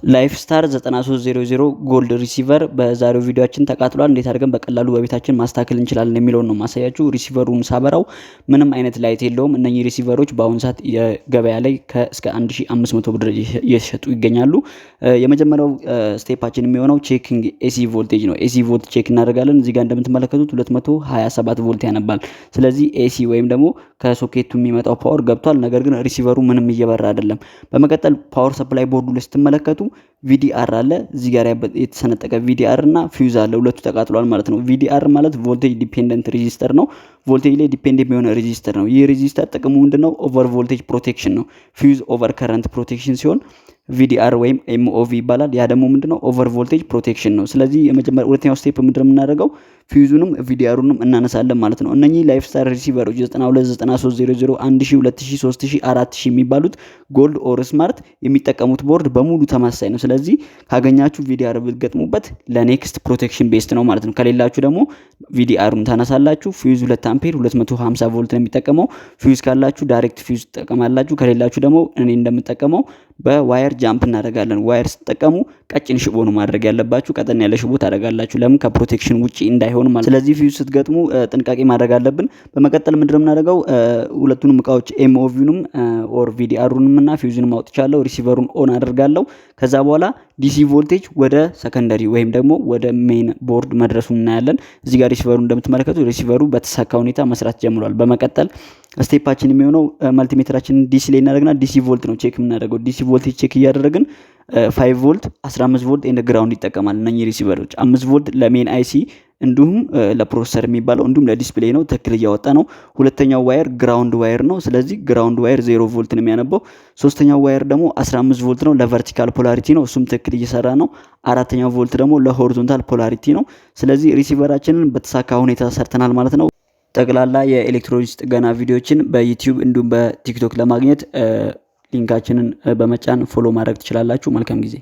ላይፍ ስታር 9300 ጎልድ ሪሲቨር በዛሬው ቪዲዮአችን ተቃጥሏል። እንዴት አድርገን በቀላሉ በቤታችን ማስተካከል እንችላለን የሚለውን ነው ማሳያችሁ። ሪሲቨሩን ሳበራው ምንም አይነት ላይት የለውም። እነኚህ ሪሲቨሮች በአሁኑ ሰዓት የገበያ ላይ እስከ 1500 ብር እየተሸጡ ይገኛሉ። የመጀመሪያው ስቴፓችን የሚሆነው ቼኪንግ ኤሲ ቮልቴጅ ነው። ኤሲ ቮልት ቼክ እናደርጋለን። እዚህ ጋር እንደምትመለከቱት 227 ቮልት ያነባል። ስለዚህ ኤሲ ወይም ደግሞ ከሶኬቱ የሚመጣው ፓወር ገብቷል። ነገር ግን ሪሲቨሩ ምንም እየበራ አይደለም። በመቀጠል ፓወር ሰፕላይ ቦርዱ ላይ ስትመለከቱ ቪዲአር አለ። እዚህ ጋር የተሰነጠቀ ቪዲአር እና ፊውዝ አለ። ሁለቱ ተቃጥሏል ማለት ነው። ቪዲአር ማለት ቮልቴጅ ዲፔንደንት ሬዚስተር ነው። ቮልቴጅ ላይ ዲፔንደንት የሚሆነ ሬዚስተር ነው። ይህ ሬዚስተር ጥቅሙ ምንድነው? ኦቨር ቮልቴጅ ፕሮቴክሽን ነው። ፊውዝ ኦቨር ከረንት ፕሮቴክሽን ሲሆን ቪዲአር ወይም ኤምኦቪ ይባላል። ያ ደግሞ ምንድነው? ኦቨር ቮልቴጅ ፕሮቴክሽን ነው። ስለዚህ ሁለተኛው ስቴፕ ምንድነው የምናደርገው? ፊውዙንም ቪዲአሩንም እናነሳለን ማለት ነው። እነኚህ ላይፍ ስታር ሪሲቨሮች 92 9300 1000 2000 3000 4000 የሚባሉት ጎልድ ኦር ስማርት የሚጠቀሙት ቦርድ በሙሉ ተመሳሳይ ነው። ስለዚህ ካገኛችሁ ቪዲአር ብትገጥሙበት ለኔክስት ፕሮቴክሽን ቤስት ነው ማለት ነው። ከሌላችሁ ደግሞ ቪዲአሩን ታነሳላችሁ። ፊውዝ 2 አምፔር 250 ቮልት ነው የሚጠቀመው። ፊውዝ ካላችሁ ዳይሬክት ፊውዝ ትጠቀማላችሁ። ከሌላችሁ ደግሞ እኔ እንደምጠቀመው በዋየር ጃምፕ እናደርጋለን። ዋየር ስትጠቀሙ ቀጭን ሽቦ ነው ማድረግ ያለባችሁ። ቀጠን ያለ ሽቦ ታደርጋላችሁ። ለምን? ከፕሮቴክሽን ውጪ እንዳይሆን ማለት። ስለዚህ ፊውዝ ስትገጥሙ ጥንቃቄ ማድረግ አለብን። በመቀጠል ምንድነው የምናደርገው? ሁለቱንም እቃዎች ኤምኦቪውንም ኦር ቪዲአሩንም እና ፊውዝንም አውጥቻለሁ። ሪሲቨሩን ኦን አደርጋለሁ። ከዛ በኋላ ዲሲ ቮልቴጅ ወደ ሰከንደሪ ወይም ደግሞ ወደ ሜን ቦርድ መድረሱን እናያለን። እዚህ ጋር ሪሲቨሩ እንደምትመለከቱ ሪሲቨሩ በተሳካ ሁኔታ መስራት ጀምሯል። በመቀጠል ስቴፓችን የሚሆነው መልቲሜትራችንን ዲሲ ላይ እናደርግና ዲሲ ቮልት ነው ቼክ የምናደርገው። ዲሲ ቮልቴጅ ቼክ እያደረግን 5 ቮልት 15 ቮልት ኤንድ ግራውንድ ይጠቀማል። እነኚህ ሪሲቨሮች 5 ቮልት ለሜን አይሲ እንዲሁም ለፕሮሰሰር የሚባለው እንዲሁም ለዲስፕሌይ ነው። ትክክል እያወጣ ነው። ሁለተኛው ዋየር ግራውንድ ዋየር ነው። ስለዚህ ግራውንድ ዋየር 0 ቮልት ነው የሚያነባው። ሶስተኛው ዋየር ደግሞ 15 ቮልት ነው፣ ለቨርቲካል ፖላሪቲ ነው። እሱም ትክክል እየሰራ ነው። አራተኛው ቮልት ደግሞ ለሆሪዞንታል ፖላሪቲ ነው። ስለዚህ ሪሲቨራችንን በተሳካ ሁኔታ ሰርተናል ማለት ነው። ጠቅላላ የኤሌክትሮኒክስ ጥገና ቪዲዮዎችን በዩቲዩብ እንዲሁም በቲክቶክ ለማግኘት ሊንካችንን በመጫን ፎሎ ማድረግ ትችላላችሁ። መልካም ጊዜ